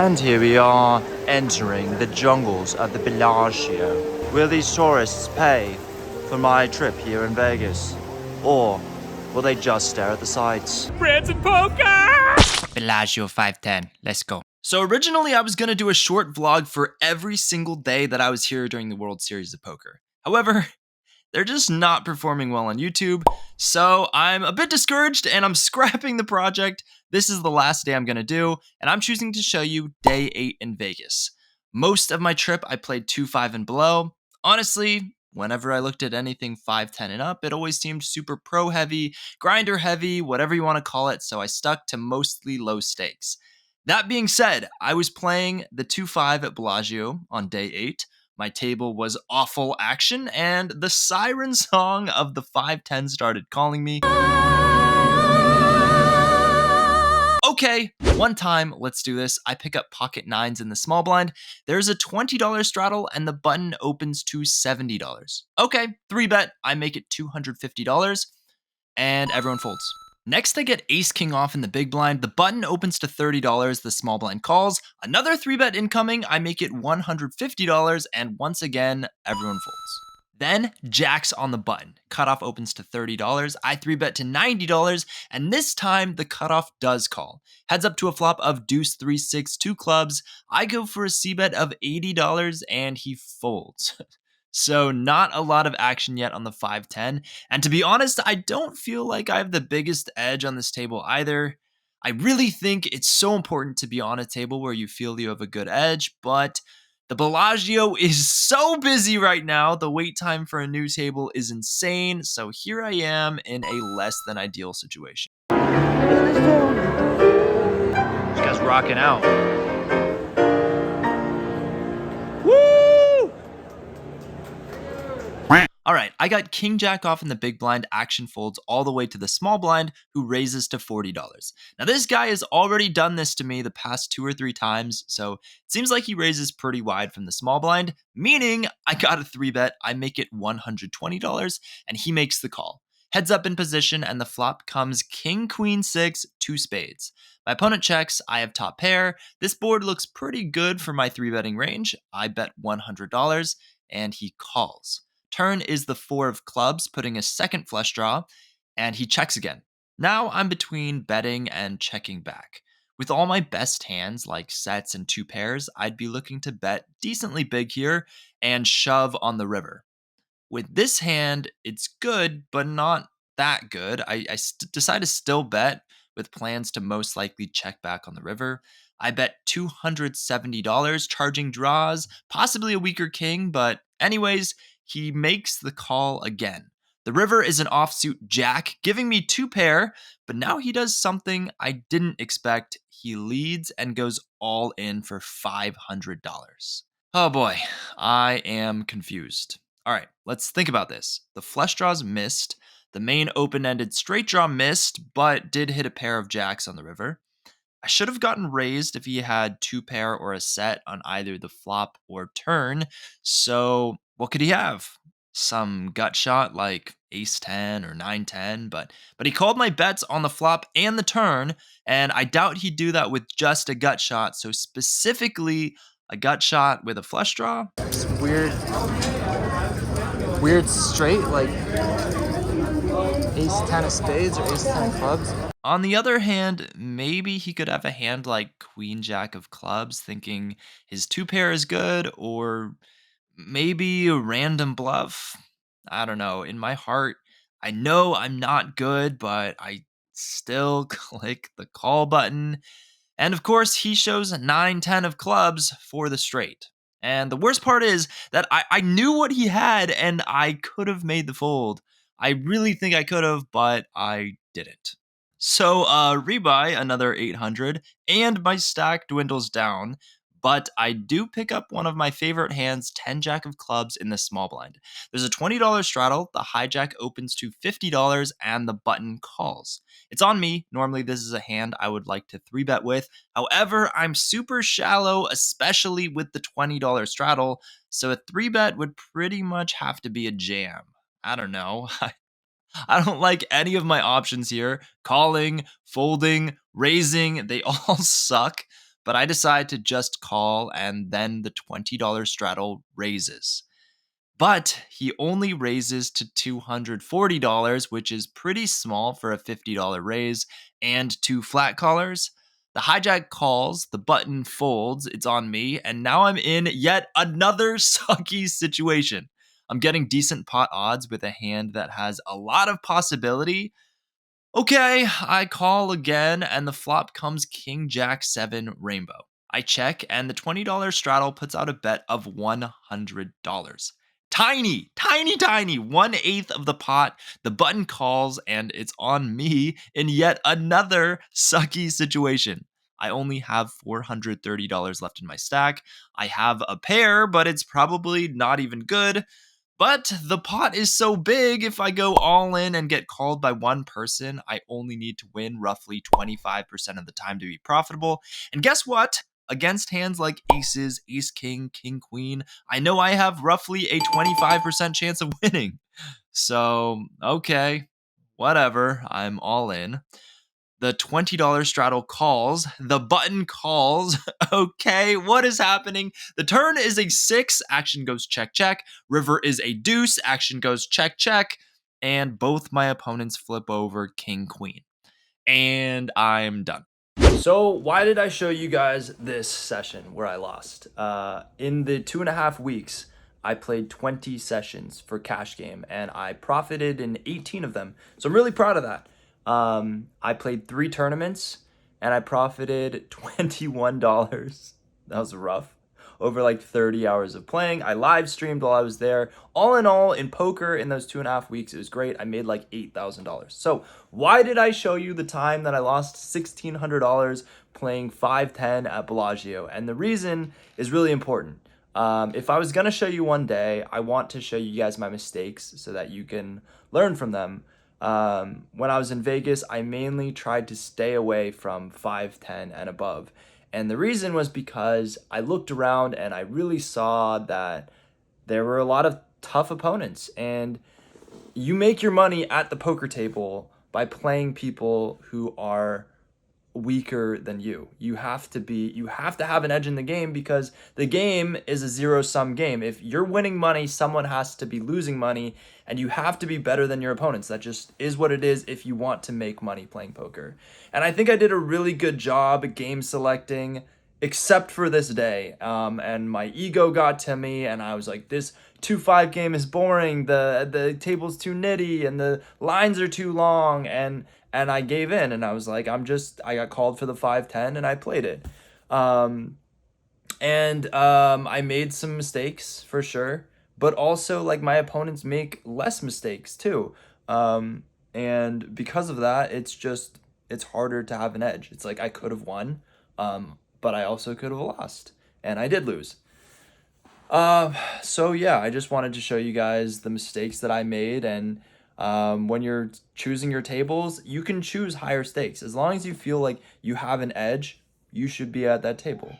And here we are, entering the jungles of the Bellagio. Will these tourists pay for my trip here in Vegas? Or will they just stare at the sights? Brantzen POKER! Bellagio 510, let's go. So originally I was gonna do a short vlog for every single day that I was here during the World Series of Poker. However, they're just not performing well on YouTube, so I'm a bit discouraged and I'm scrapping the project. This is the last day I'm gonna do, and I'm choosing to show you day 8 in Vegas. Most of my trip I played 2-5 and below. Honestly, whenever I looked at anything 5-10 and up, it always seemed super pro heavy, grinder heavy, whatever you want to call it, so I stuck to mostly low stakes. That being said, I was playing the 2-5 at Bellagio on day 8. My table was awful action, and the siren song of the 5-10 started calling me. Okay, one time, let's do this. I pick up pocket nines in the small blind. There's a $20 straddle, and the button opens to $70. Okay, 3-bet, I make it $250, and everyone folds. Next, I get ace king off in the big blind. The button opens to $30. The small blind calls. Another 3-bet incoming. I make it $150. And once again, everyone folds. Then jacks on the button. Cutoff opens to $30. I 3-bet to $90. And this time, the cutoff does call. Heads up to a flop of deuce 3-6 2 clubs. I go for a c-bet of $80 and he folds. So not a lot of action yet on the 5-10. And to be honest, I don't feel like I have the biggest edge on this table either. I really think it's so important to be on a table where you feel you have a good edge, but the Bellagio is so busy right now. The wait time for a new table is insane. So here I am in a less than ideal situation. This guy's rocking out. All right, I got king jack off in the big blind, action folds all the way to the small blind, who raises to $40. Now this guy has already done this to me the past 2 or 3 times, so it seems like he raises pretty wide from the small blind, meaning I got a 3-bet, I make it $120, and he makes the call. Heads up in position, and the flop comes king, queen, 6, 2 spades. My opponent checks, I have top pair. This board looks pretty good for my 3-betting range. I bet $100, and he calls. Turn is the 4 of clubs, putting a second flush draw, and he checks again. Now I'm between betting and checking back. With all my best hands, like sets and 2 pairs, I'd be looking to bet decently big here and shove on the river. With this hand, it's good, but not that good. I decide to still bet with plans to most likely check back on the river. I bet $270, charging draws, possibly a weaker king, but anyways, he makes the call again. The river is an offsuit jack, giving me 2 pair, but now he does something I didn't expect. He leads and goes all in for $500. Oh boy, I am confused. All right, let's think about this. The flush draws missed. The main open-ended straight draw missed, but did hit a pair of jacks on the river. I should have gotten raised if he had 2 pair or a set on either the flop or turn. So what could he have? Some gut shot like ace 10 or 9-10, but he called my bets on the flop and the turn, and I doubt he'd do that with just a gut shot. So specifically a gut shot with a flush draw. It's weird straight, like ace 10 of spades or ace 10 of clubs. On the other hand, maybe he could have a hand like queen jack of clubs, thinking his 2 pair is good, or maybe a random bluff. I don't know. In my heart, I know I'm not good, but I still click the call button. And of course, he shows 9-10 of clubs for the straight. And the worst part is that I knew what he had and I could have made the fold. I really think I could have, but I didn't. So rebuy another 800 and my stack dwindles down, but I do pick up one of my favorite hands, 10 jack of clubs in the small blind. There's a $20 straddle, the hijack opens to $50 and the button calls. It's on me. Normally this is a hand I would like to 3-bet with. However, I'm super shallow, especially with the $20 straddle, so a 3-bet would pretty much have to be a jam. I don't know. I don't like any of my options here. Calling, folding, raising, they all suck. but I decide to just call, and then the $20 straddle raises. But he only raises to $240, which is pretty small for a $50 raise, and 2 flat callers. The hijack calls, the button folds, it's on me, and now I'm in yet another sucky situation. I'm getting decent pot odds with a hand that has a lot of possibility. Okay, I call again, and the flop comes King Jack 7 Rainbow. I check, and the $20 straddle puts out a bet of $100. Tiny, tiny, tiny, 1/8 of the pot. The button calls, and it's on me in yet another sucky situation. I only have $430 left in my stack. I have a pair, but it's probably not even good. But the pot is so big, if I go all in and get called by one person, I only need to win roughly 25% of the time to be profitable. And guess what? Against hands like aces, ace king, king queen, I know I have roughly a 25% chance of winning. So, okay, whatever, I'm all in. The $20 straddle calls. The button calls. Okay, what is happening? The turn is a 6. Action goes check, check. River is a deuce. Action goes check, check. And both my opponents flip over king, queen. And I'm done. So why did I show you guys this session where I lost? In the 2.5 weeks, I played 20 sessions for cash game, and I profited in 18 of them. So I'm really proud of that. I played 3 tournaments, and I profited $21. That was rough. Over like 30 hours of playing. I live streamed while I was there. All in all, in poker in those 2.5 weeks, it was great. I made like $8,000. So why did I show you the time that I lost $1,600 playing 510 at Bellagio? And the reason is really important. If I was gonna show you one day, I want to show you guys my mistakes so that you can learn from them. When I was in Vegas, I mainly tried to stay away from 510 and above. And the reason was because I looked around and I really saw that there were a lot of tough opponents. And you make your money at the poker table by playing people who are weaker than you. You have to have an edge in the game, because the game is a zero-sum game. If you're winning money, someone has to be losing money, and you have to be better than your opponents. That just is what it is if you want to make money playing poker. And I think I did a really good job game selecting, except for this day. And my ego got to me, and I was like, this 2-5 game is boring, the table's too nitty, and the lines are too long, and I gave in, and I was like, I got called for the 5-10, and I played it. I made some mistakes, for sure, but also, like, my opponents make less mistakes, too. And because of that, it's harder to have an edge. It's like, I could have won, but I also could have lost, and I did lose. So yeah, I just wanted to show you guys the mistakes that I made, and when you're choosing your tables, you can choose higher stakes. As long as you feel like you have an edge, you should be at that table.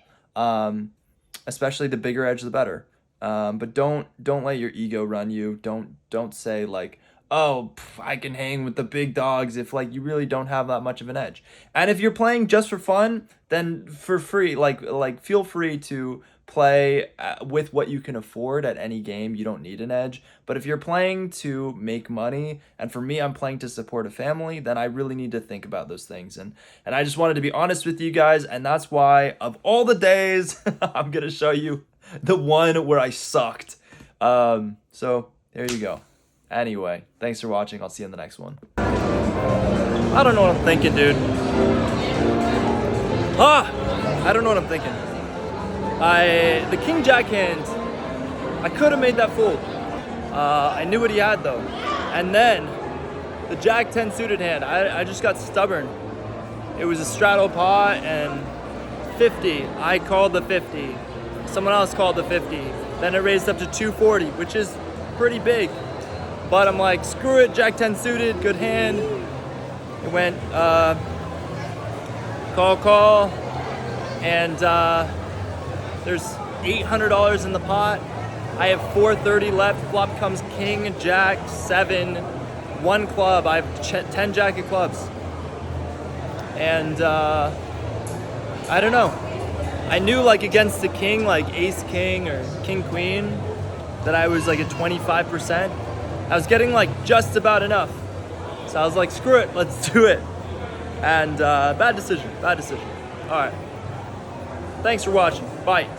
Especially the bigger edge, the better. But don't let your ego run you. Don't say like, oh, I can hang with the big dogs, if like you really don't have that much of an edge. And if you're playing just for fun, then for free, like feel free to play with what you can afford at any game. You don't need an edge. But if you're playing to make money, and for me, I'm playing to support a family, then I really need to think about those things. And I just wanted to be honest with you guys, and that's why of all the days, I'm gonna show you the one where I sucked. So there you go. Anyway, thanks for watching. I'll see you in the next one. I don't know what I'm thinking, dude. I don't know what I'm thinking. The King Jack hand, I could have made that fold. I knew what he had though. And then the Jack 10 suited hand, I just got stubborn. It was a straddle pot and 50. I called the 50. Someone else called the 50. Then it raised up to 240, which is pretty big. But I'm like, screw it, Jack 10 suited, good hand. It went call, and there's $800 in the pot. I have $430 left. Flop comes King, Jack, 7, 1 club. I have 10 Jack of clubs. And I don't know. I knew like against the king, like ace king or king queen, that I was like at 25%. I was getting like just about enough. So I was like, screw it, let's do it. And bad decision. All right. Thanks for watching. Bye.